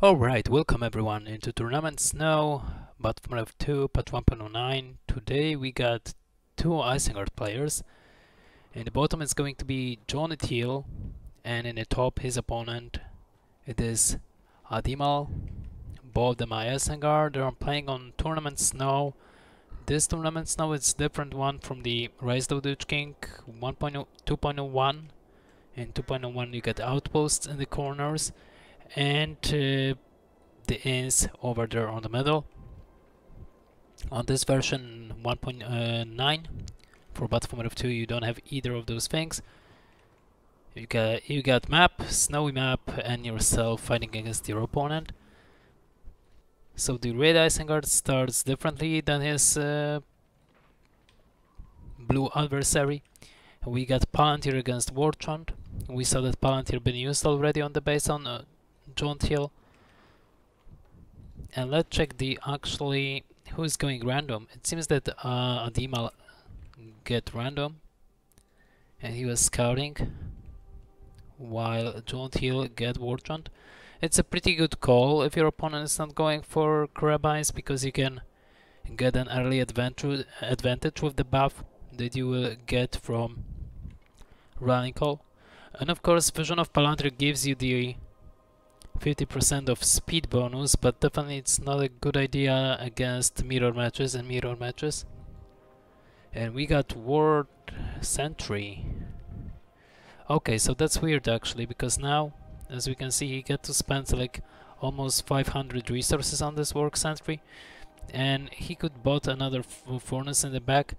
Alright, welcome everyone into Tournament Snow, Battle of 2, Part 1.09. Today we got two Isengard players. In the bottom it's going to be JohannTily, and in the top his opponent it is Adimal. Both of them are Isengard. They are playing on Tournament Snow. This Tournament Snow is different one from the Rise of the King 2.01. In 2.01 you get outposts in the corners and the inns over there on the middle. On this version 1.9 for Battle of 2 you don't have either of those things. You got map, snowy map, and yourself fighting against your opponent. So the red Isengard starts differently than his blue adversary. We got Palantir against Warchant. We saw that Palantir been used already on the base on JohannTily. And let's check the actually who's going random. It seems that Adimal get random and he was scouting while JohannTily get Warchant. It's a pretty good call if your opponent is not going for Carabines, because you can get an early advantage with the buff that you will get from Rallying Call. And of course Vision of Palantir gives you the 50% of speed bonus, but definitely it's not a good idea against mirror matches and mirror matches. And we got Ward Sentry. Okay, so that's weird actually, because now, as we can see, he get to spend like almost 500 resources on this Work Sentry, and he could bought another furnace in the back,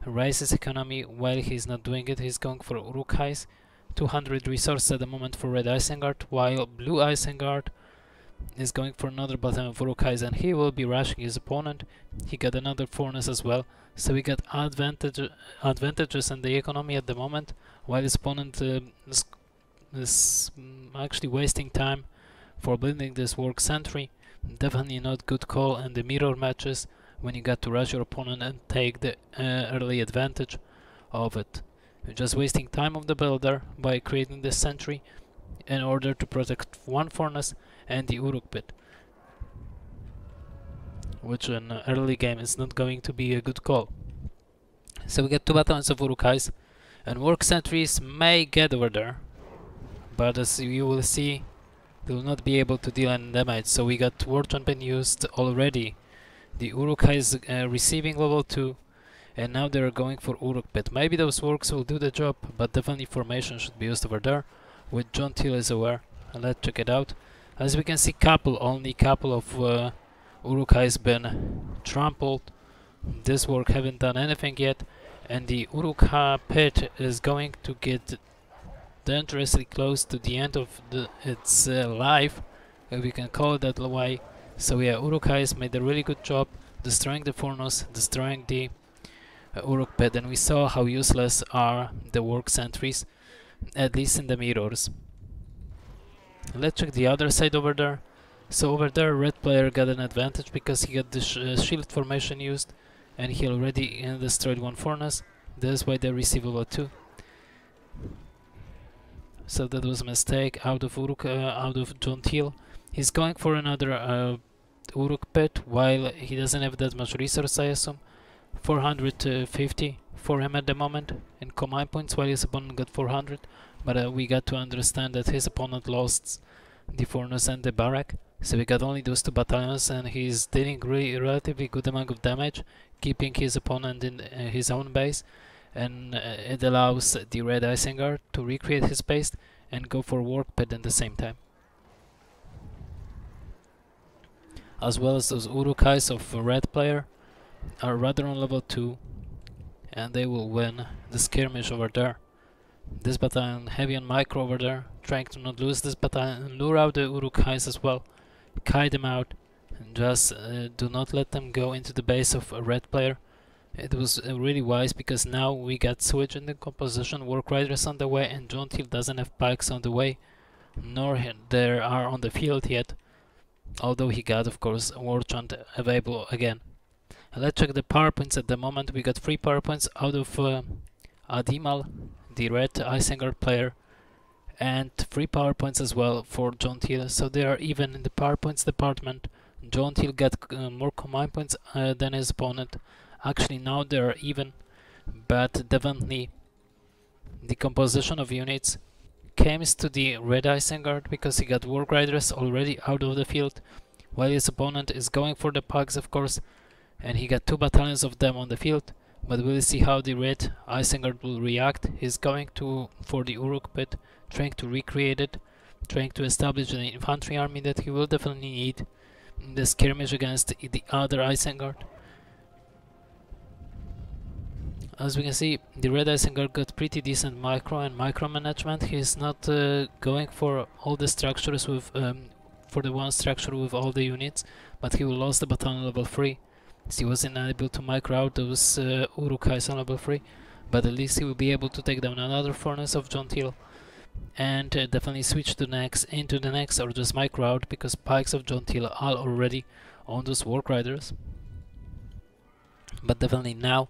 raise his economy. While he's not doing it, he's going for Uruk-hais. 200 resources at the moment for red Isengard, while blue Isengard is going for another button of Uruk-hais, and he will be rushing his opponent. He got another furnace as well, so we got advantages in the economy at the moment, while his opponent is actually wasting time for building this Work Sentry. Definitely not good call in the mirror matches when you got to rush your opponent and take the early advantage of it. You're just wasting time of the builder by creating this sentry in order to protect one furnace and the Uruk pit, which in early game is not going to be a good call. So we get two battalions of Uruk-hais, and Work Sentries may get over there, but as you will see, they will not be able to deal any damage. So we got Warchant been used already, the Uruk-hais receiving level 2, and now they're going for Uruk pit. Maybe those works will do the job, but definitely formation should be used over there, with JohannTily is aware. Let's check it out. As we can see, only couple of Uruk-hais been trampled. This work haven't done anything yet, and the Uruk pit is going to get dangerously close to the end of its life, if we can call it that way. So yeah, Uruk-hais made a really good job destroying the furnace, destroying the Uruk pit, and we saw how useless are the Work Sentries, at least in the mirrors. Let's check the other side over there. So over there, red player got an advantage because he got the shield formation used, and he already destroyed one furnace. That's why they receive level 2. So that was a mistake out of JohannTily. He's going for another Uruk pit, while he doesn't have that much resource, I assume. 450 for him at the moment in combine points, while his opponent got 400. But we got to understand that his opponent lost the furnace and the barrack, so we got only those two battalions, and he's dealing relatively good amount of damage, keeping his opponent in his own base, and it allows the red Isengard to recreate his base and go for Work pit at the same time, as well as those Uruk-hais of red player are rather on level 2, and they will win the skirmish over there. This battalion heavy on micro over there, trying to not lose this battalion and lure out the Uruk-hais as well, kite them out, and just do not let them go into the base of a red player. It was really wise, because now we got switch in the composition, Work Riders on the way, and JohannTily doesn't have pikes on the way, nor there are on the field yet, although he got of course Warchant available again. Let's check the power points at the moment. We got 3 power points out of Adimal, the red Isengard player, and 3 power points as well for JohannTily. So they are even in the power points department. JohannTily got more combined points than his opponent. Actually now they are even, but definitely the composition of units comes to the red Isengard because he got Warg Riders already out of the field, while his opponent is going for the pugs, of course, and he got 2 battalions of them on the field. But we'll see how the red Isengard will react. He's going for the Uruk pit, trying to recreate it, trying to establish an infantry army that he will definitely need in the skirmish against the other Isengard. As we can see, the red Isengard got pretty decent micromanagement. He's not going for all the structures with for the one structure with all the units, but he lost the battalion level 3. He wasn't able to micro out those Uruk-hais on level 3, but at least he will be able to take down another furnace of JohannTily and definitely switch into the next, or just micro out, because pikes of JohannTily are already on those Warg Riders. But definitely now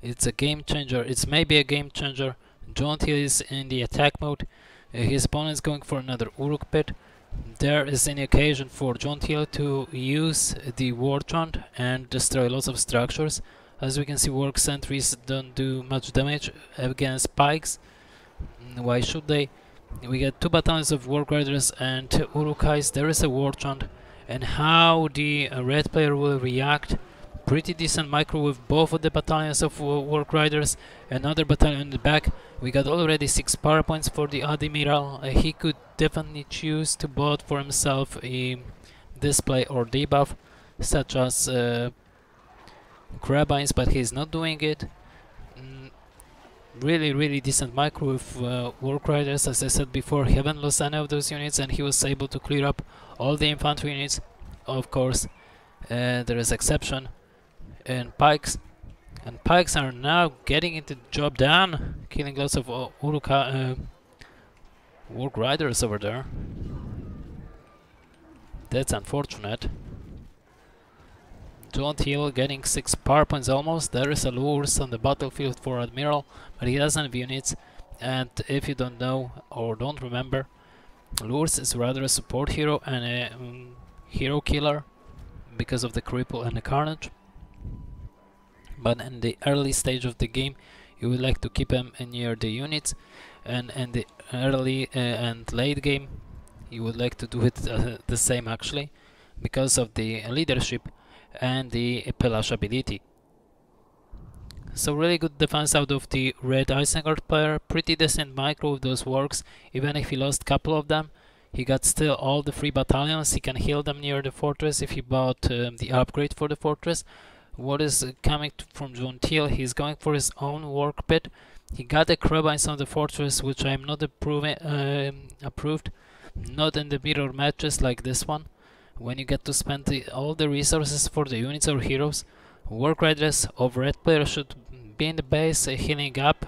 it's a game changer. It's maybe a game changer. JohannTily is in the attack mode. His opponent is going for another Uruk pit. There is an occasion for JohannTily to use the War Chant and destroy lots of structures. As we can see, Warg sentries don't do much damage against pikes. Why should they? We get 2 battalions of Warg Riders and Uruk-hais. There is a War Chant, and how the red player will react. Pretty decent micro with both of the battalions of Warg Riders. Another battalion in the back. We got already 6 power points for the Adimal. He could definitely choose to bot for himself a display or debuff, such as Carabines, but he's not doing it. Really decent micro with Warg Riders. As I said before, he haven't lost any of those units, and he was able to clear up all the infantry units. Of course, there is exception in pikes, and pikes are now getting into the job done, killing lots of Warg Riders over there. That's unfortunate. JohannTily getting 6 power points almost. There is a Lures on the battlefield for Admiral, but he doesn't have units. And if you don't know or don't remember, Lures is rather a support hero and a hero killer because of the cripple and the carnage. But in the early stage of the game, you would like to keep him near the units, and in the early and late game, you would like to do it the same actually, because of the leadership and the Pelash ability. So really good defense out of the red Isengard player. Pretty decent micro with those works. Even if he lost a couple of them, he got still all the 3 battalions. He can heal them near the fortress if he bought the upgrade for the fortress. What is coming from JohannTily? He's going for his own Warg pit. He got a Carabines on the fortress, which I am not approved. Not in the mirror matches like this one, when you get to spend all the resources for the units or heroes. Warg Riders of red player should be in the base, healing up.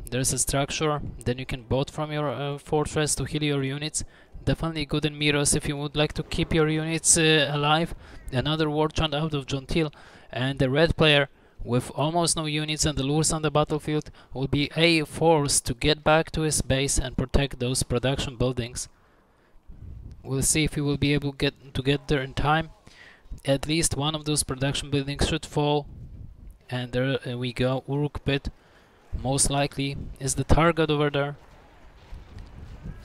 There's a structure, then you can bot from your fortress to heal your units. Definitely good in mirrors if you would like to keep your units alive. Another War Chant out of JohannTily, and the red player with almost no units and the Lures on the battlefield will be forced to get back to his base and protect those production buildings. We'll see if he will be able to get there in time. At least one of those production buildings should fall, and there we go. Uruk pit most likely is the target over there.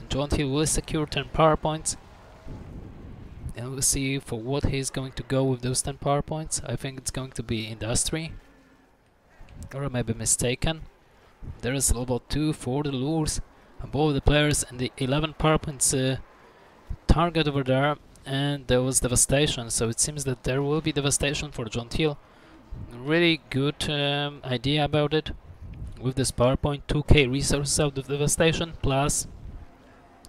JohannTily will secure 10 power points, and we'll see for what he's going to go with those 10 power points. I think it's going to be industry, or I may be mistaken. There is level 2 for the Lures above the players, and the 11 power points target over there, and there was devastation. So it seems that there will be devastation for JohannTily. Really good idea about it. With this PowerPoint, 2k resources out of devastation, plus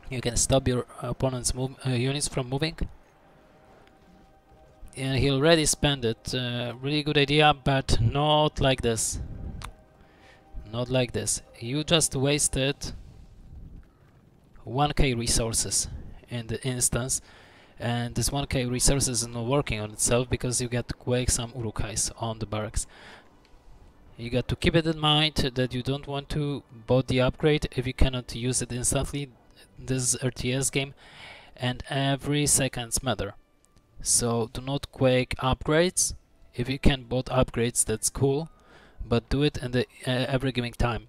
you can stop your opponent's units from moving. And he already spent it. Really good idea, but not like this. Not like this. You just wasted 1k resources in the instance, and this 1k resources is not working on itself because you get to quake some Uruk-hais on the barracks. You got to keep it in mind that you don't want to bot the upgrade if you cannot use it instantly. this RTS game, and every second's matter. So do not quake upgrades. If you can bot upgrades, that's cool, but do it in the every given time.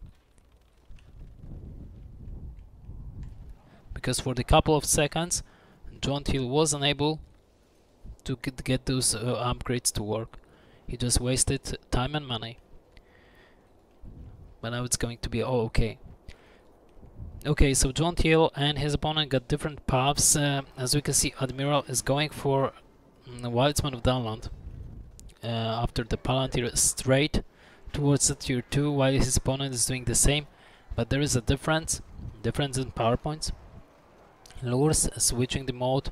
Because for the couple of seconds, JohannTily was unable to get those upgrades to work. He just wasted time and money. But now it's going to be all okay. Okay, so JohannTily and his opponent got different paths. As we can see, Admiral is going for Wildsman of Downland after the Palantir straight towards the tier 2, while his opponent is doing the same. But there is a difference in power points. Lures switching the mode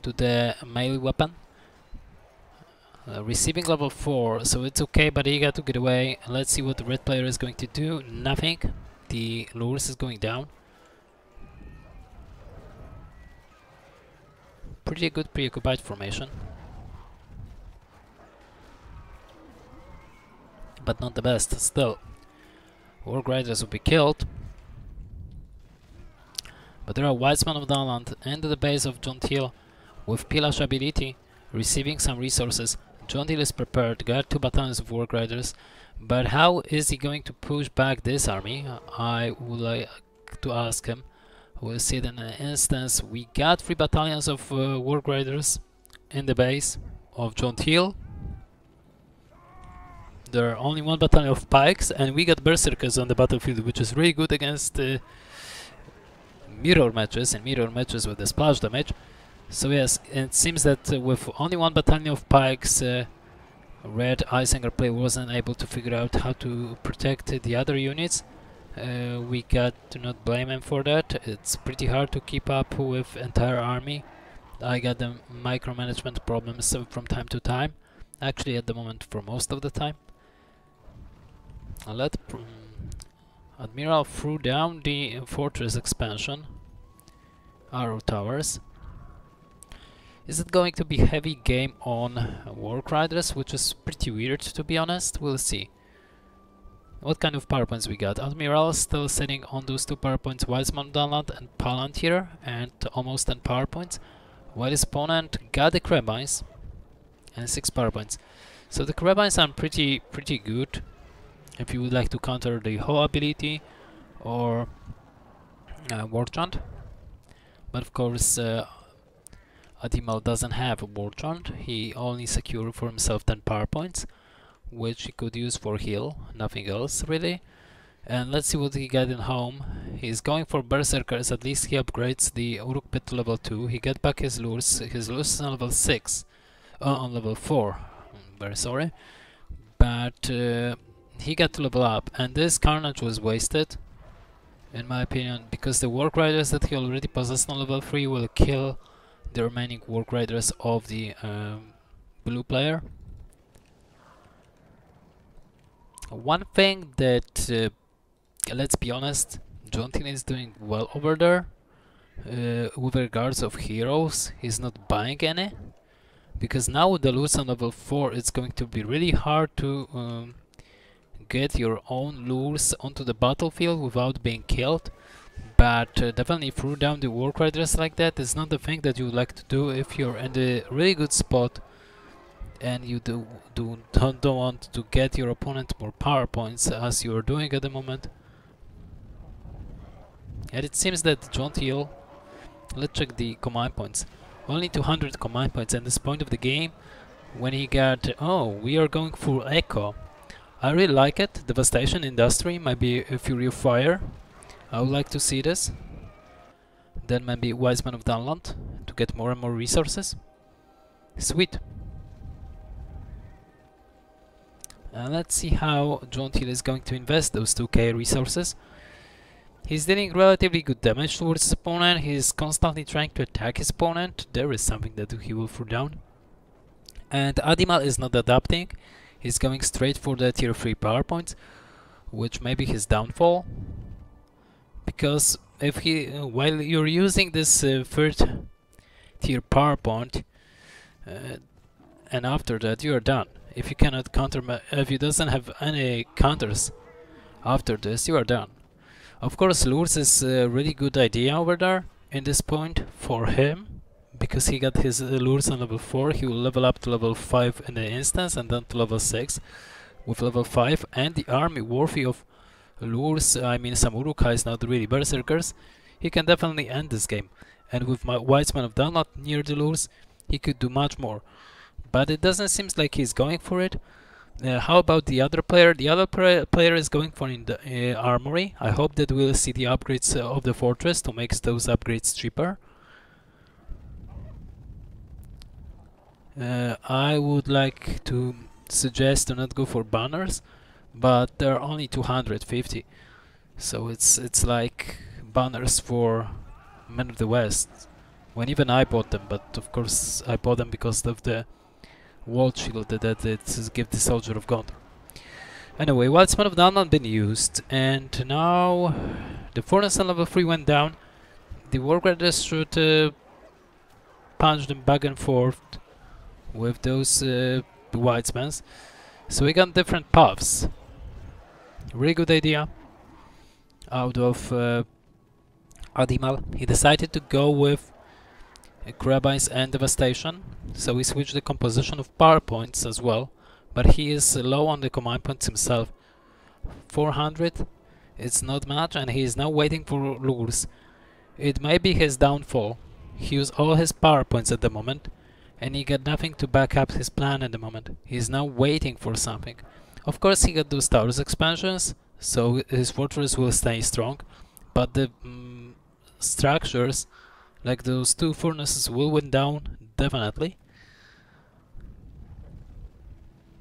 to the melee weapon. Receiving level 4, so it's okay, but he got to get away. Let's see what the red player is going to do. Nothing. The lures is going down. Pretty good preoccupied formation, but not the best. Still, Warg Riders will be killed. But there are Wildsmen of Downland and the base of JohannTily with Pilash ability, receiving some resources. JohannTily is prepared, got 2 battalions of Warg Riders, but how is he going to push back this army? I would like to ask him. We'll see it in an instance. We got 3 battalions of Warg Riders in the base of JohannTily. There are only 1 battalion of pikes, and we got berserkers on the battlefield, which is really good against mirror matches and mirror matches with the splash damage. So yes, it seems that with only 1 battalion of pikes, Red Isengard player wasn't able to figure out how to protect the other units. We got to not blame him for that. It's pretty hard to keep up with entire army. I got the micromanagement problems from time to time. Actually, at the moment, for most of the time. Admiral threw down the fortress expansion. Arrow towers. Is it going to be heavy game on Warg Riders, which is pretty weird, to be honest? We'll see. What kind of power points we got? Admiral still sitting on those 2 power points, Wildsman Downland and Palantir, and almost 10 power points, while his opponent got the Carabines and 6 power points. So the Carabines are pretty good if you would like to counter the Ho ability or War Chant. But of course, Adimal doesn't have a War Chant. He only secured for himself 10 power points, which he could use for heal, nothing else really. And let's see what he got in home. He's going for berserkers. At least he upgrades the Uruk Pit to level 2. He got back his lures. His lures is on level 6, on level 4. Very sorry, but he got to level up, and this carnage was wasted, in my opinion, because the Warg Riders that he already possessed on level 3 will kill the remaining Warg Riders of the blue player. One thing that, let's be honest, JohannTily is doing well over there. With regards of heroes, he's not buying any, because now with the lures on level 4, it's going to be really hard to get your own lures onto the battlefield without being killed. But definitely throw down the Warg Riders like that is not the thing that you would like to do if you're in a really good spot and you don't want to get your opponent more power points as you are doing at the moment. And it seems that JohannTily, let's check the command points, only 200 command points at this point of the game, when he got, oh, we are going for Echo. I really like it. Devastation Industry, maybe a Fury of Fire. I would like to see this. Then maybe Wildsman of Downland to get more and more resources. Sweet. And let's see how JohannTily is going to invest those 2k resources. He's dealing relatively good damage towards his opponent. He's constantly trying to attack his opponent. There is something that he will throw down. And Adimal is not adapting. He's going straight for the tier 3 power points, which may be his downfall. Because if he, while you're using this third tier power point, and after that you are done. If you cannot counter, if he doesn't have any counters after this, you are done. Of course, lures is a really good idea over there in this point for him, because he got his lures on level 4. He will level up to level 5 in an instance, and then to level 6 with level 5, and the army worthy of lures, I mean some Urukais, not really berserkers. He can definitely end this game, and with my Whitesman of Dunlop near the lures, he could do much more. But it doesn't seem like he's going for it. How about the other player? The other player is going for in the armory. I hope that we'll see the upgrades of the fortress to make those upgrades cheaper. I would like to suggest to not go for banners, but they're only 250, so it's like banners for Men of the West, when even I bought them, but of course I bought them because of the wall shield that it gives the Soldier of God. Anyway, Whitesman of Dawn been used, and now the furnace on level 3 went down. The War Riders should punch them back and forth with those Whitesmans. So we got different paths. Really good idea out of Adimal. He decided to go with Carabines and Devastation, so we switched the composition of power points as well, but he is low on the command points himself. 400, it's not much, and he is now waiting for lures. It may be his downfall. He used all his power points at the moment, and he got nothing to back up his plan at the moment. He is now waiting for something. Of course he got those towers expansions, so his fortress will stay strong, but the structures, like those two furnaces, will went down, definitely.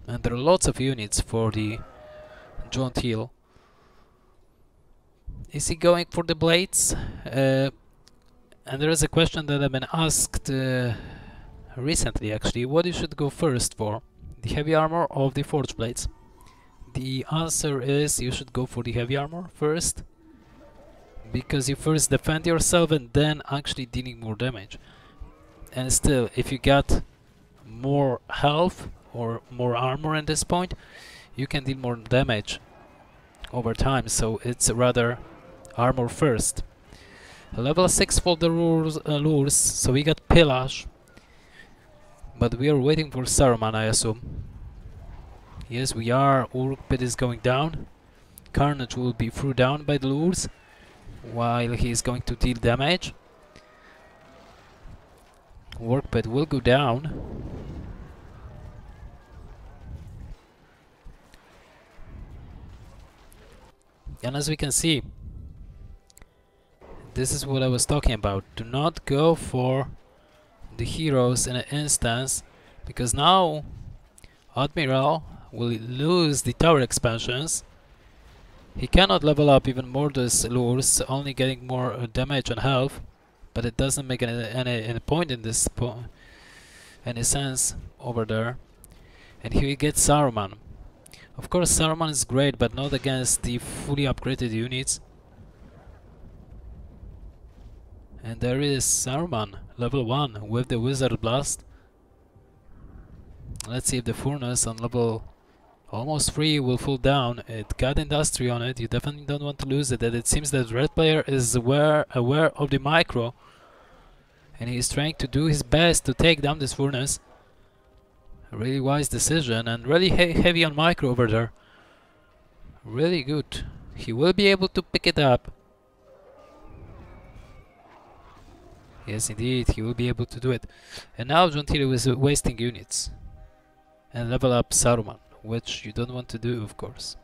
And there are lots of units for the JohannTily. Is he going for the blades? And there is a question that I've been asked recently, actually. What you should go first for? The heavy armor or the forge blades? The answer is you should go for the heavy armor first, because you first defend yourself and then actually dealing more damage. And still, if you got more health or more armor at this point, you can deal more damage over time, so it's rather armor first. Level 6 for the lures, so we got Pillage, but we are waiting for Saruman, I assume. Yes, we are. Uruk Pit is going down. Carnage will be thrown down by the lures, while he is going to deal damage. Work Pit will go down. And as we can see, this is what I was talking about. Do not go for the heroes in an instance, because now Admiral will lose the tower expansions. He cannot level up even more those lures, only getting more damage and health, but it doesn't make any point in this any sense over there. And here we get Saruman. Of course Saruman is great, but not against the fully upgraded units. And there is Saruman, level 1, with the Wizard Blast. Let's see if the furnace on level almost 3 will fall down. It got industry on it, you definitely don't want to lose it. And it seems that red player is aware of the micro, and he is trying to do his best to take down this furnace. A really wise decision, and really heavy on micro over there. Really good. He will be able to pick it up. Yes, indeed, he will be able to do it. And now JohannTily is wasting units and level up Saruman, which you don't want to do, of course.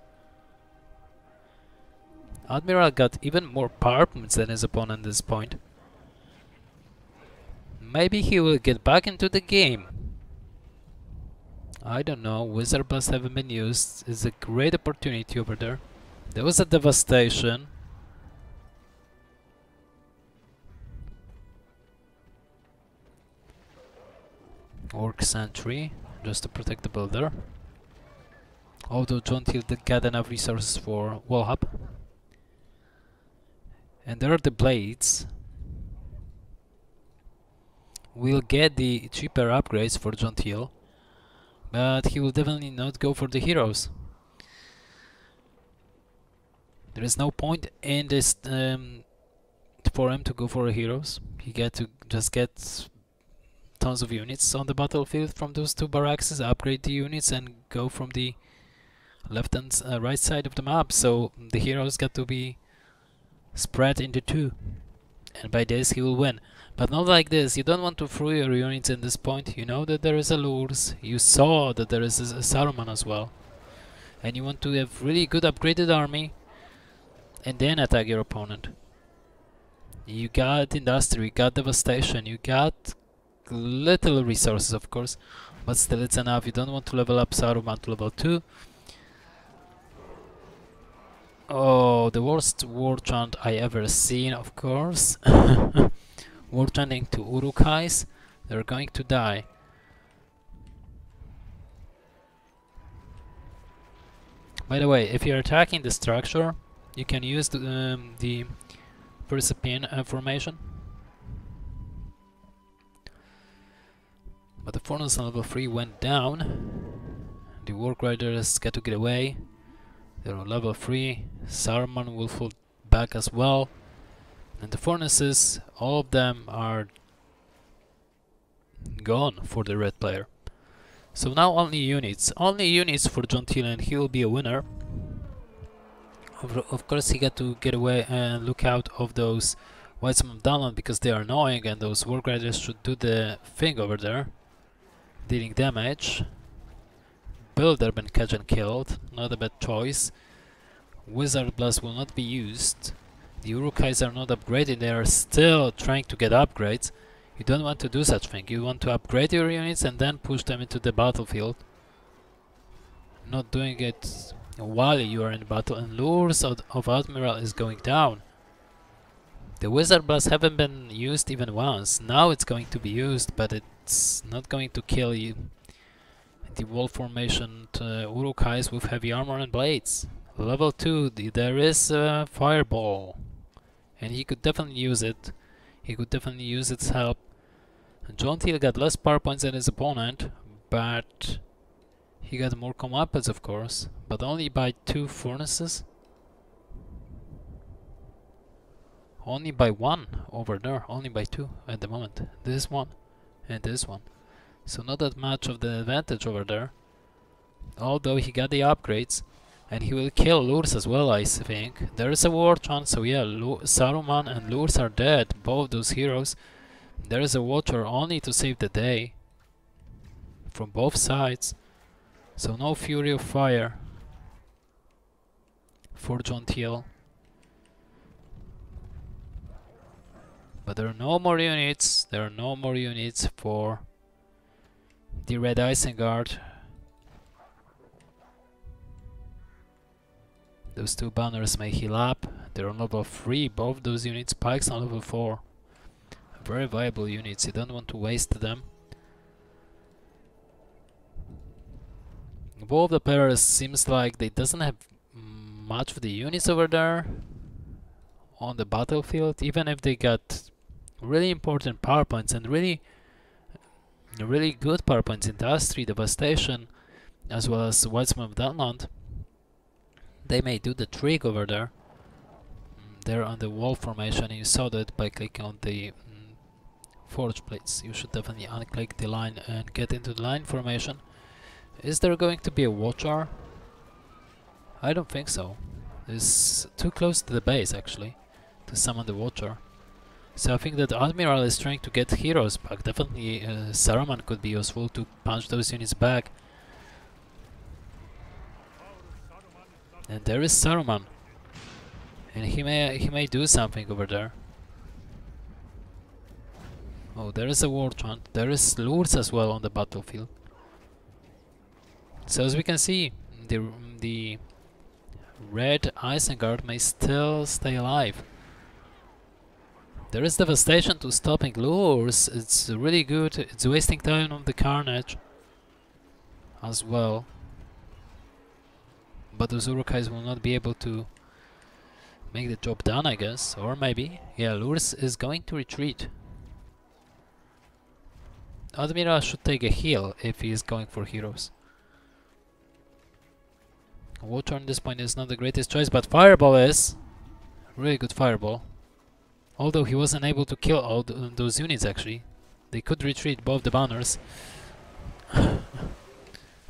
Admiral got even more power points than his opponent at this point. Maybe he will get back into the game. I don't know. Wizard Blast haven't been used. It's a great opportunity over there. There was a devastation. Orc Sentry, just to protect the builder. Although JohannTily did get enough resources for wall hub. And there are the blades. We'll get the cheaper upgrades for JohannTily, but he will definitely not go for the heroes. There is no point in this for him to go for heroes. He get to just get tons of units on the battlefield from those two barracks, upgrade the units, and go from the left and right side of the map. So the heroes got to be spread into two, and by this he will win. But not like this. You don't want to throw your units in this point. You know that there is a Lurs. You saw that there is a Saruman as well, and you want to have really good upgraded army, and then attack your opponent. You got industry, you got devastation, you got little resources, of course, but still it's enough. You don't want to level up Saruman to level 2. Oh, the worst war chant I ever seen, of course. War chanting to Urukais. They're going to die. By the way, if you're attacking the structure, you can use the Persepian formation. But the furnace on level 3 went down. The work riders get to get away. They're on level 3. Saruman will fall back as well. And the furnaces, all of them are gone for the red player. So now only units for JohannTily, and he'll be a winner. Of course he got to get away and look out of those Whites of Dunland because they are annoying, and those work riders should do the thing over there, dealing damage. Builder been catch and killed, not a bad choice. Wizard Blast will not be used. The Urukais are not upgraded, they are still trying to get upgrades. You don't want to do such thing. You want to upgrade your units and then push them into the battlefield. Not doing it while you are in battle, and Lures of Admiral is going down. The Wizard Blast haven't been used even once. Now it's going to be used, but it's not going to kill you. The wall formation Urukais with heavy armor and blades. Level 2, there is a fireball, and he could definitely use it. He could definitely use its help. JohannTily got less power points than his opponent, but he got more comeuppance, of course, but only by 2 furnaces. Only by 1 over there, only by 2 at the moment. This one and this one. So not that much of the advantage over there. Although he got the upgrades, and he will kill Lurs as well, I think. There is a war chant, so yeah, Saruman and Lurs are dead, both those heroes. There is a Watcher only to save the day from both sides. So no Fury of Fire for JohannTily. But there are no more units. There are no more units for the Red Isengard. Those 2 banners may heal up. They're on level 3, both those units. Pikes on level 4. Very viable units, you don't want to waste them. Both the players seems like they doesn't have much of the units over there on the battlefield, even if they got really important power points and really good power points, industry, devastation, as well as Whites of Dunland. They may do the trick over there. They're on the wall formation, and you saw that by clicking on the forge plates. You should definitely unclick the line and get into the line formation. Is there going to be a Watcher? I don't think so. It's too close to the base actually to summon the Watcher. So I think that Admiral is trying to get heroes back. Definitely Saruman could be useful to punch those units back. And there is Saruman, and he may do something over there. Oh, there is a war chant. There is Lures as well on the battlefield. So as we can see, the red Isengard may still stay alive. There is devastation to stopping Lures. It's really good. It's wasting time on the Carnage as well. But those Urukais will not be able to make the job done, I guess. Or maybe. Yeah, Lures is going to retreat. Admiral should take a heal if he is going for heroes. Water at this point is not the greatest choice, but Fireball is. Really good Fireball. Although he wasn't able to kill all those units actually. They could retreat both the banners.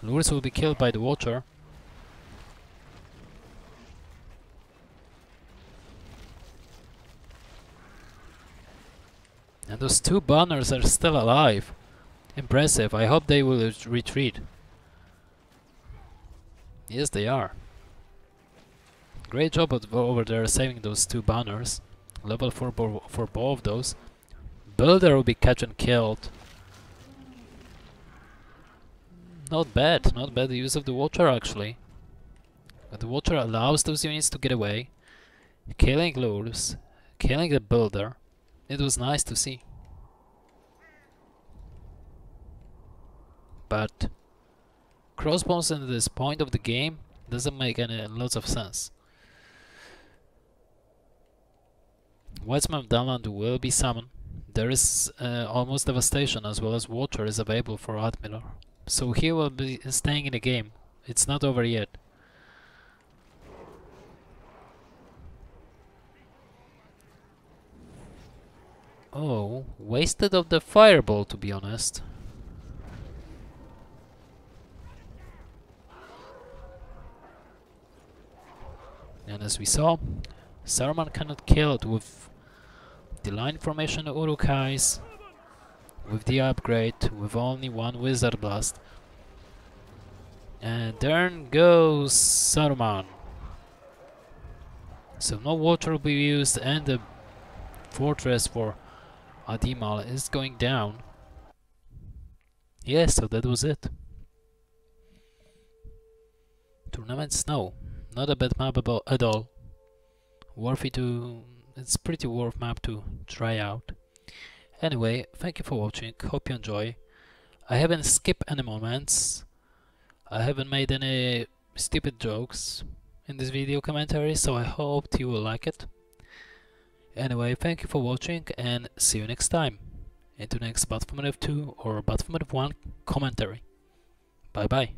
Lures will be killed by the water. And those two banners are still alive. Impressive. I hope they will retreat. Yes, they are. Great job over there saving those two banners. Level 4 for both of those. Builder will be catch and killed. Not bad, not bad use of the water actually. But the water allows those units to get away. Killing lures, killing the builder. It was nice to see. But crossbows in this point of the game doesn't make lots of sense. Whitesman of Dunland will be summoned. There is almost devastation as well as water is available for Adimal. So he will be staying in the game. It's not over yet. Oh, wasted of the Fireball to be honest. And as we saw, Saruman cannot kill it with the line formation Uruk-hais, with the upgrade, with only one Wizard Blast. And there goes Saruman. So no water will be used and the fortress for Adimal is going down. Yes, so that was it. Tournament Snow. Not a bad map at all. It's pretty worth map to try out. Anyway, thank you for watching, hope you enjoy. I haven't skipped any moments. I haven't made any stupid jokes in this video commentary, so I hope you will like it. Anyway, thank you for watching and see you next time. Into next Battlefield 2 or Battlefield 1 commentary. Bye bye.